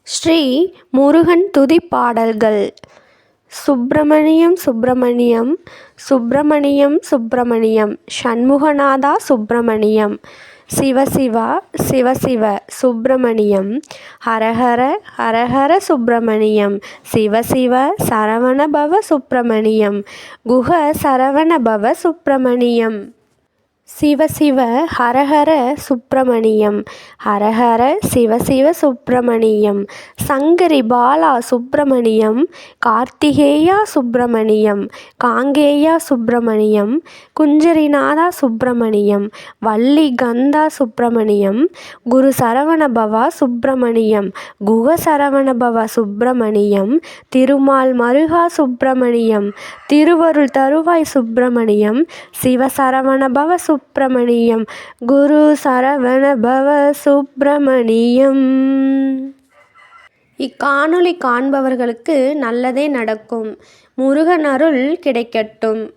ஸ்ரீ முருகன் துதிப்பாடல்கள். சுப்பிரமணியம் சுப்பிரமணியம் சுப்பிரமணியம் சுப்பிரமணியம் சண்முகநாதா சுப்பிரமணியம். சிவசிவா சிவசிவ சுப்பிரமணியம். ஹரஹர ஹரஹர சுப்பிரமணியம். சிவசிவ சரவணபவ சுப்பிரமணியம். குஹ சரவணபவ சுப்பிரமணியம். சிவசிவ ஹரஹர சுப்பிரமணியம். ஹரஹர சிவசிவ சுப்பிரமணியம். சங்கரி பாலா சுப்பிரமணியம். கார்த்திகேயா சுப்பிரமணியம். காங்கேயா சுப்பிரமணியம். குஞ்சரிநாதா சுப்பிரமணியம். வள்ளி கந்தா சுப்பிரமணியம். குரு சரவணபவா சுப்பிரமணியம். குஹ சரவணபவ சுப்பிரமணியம். திருமால் மருகா சுப்பிரமணியம். திருவருள் தருவாய் சுப்பிரமணியம். சிவசரவணபவ சுப்பிரமணியம். குரு சரவணபவ சுப்பிரமணியம். இக்காணொளி காண்பவர்களுக்கு நல்லதே நடக்கும். முருகன் அருள் கிடைக்கட்டும்.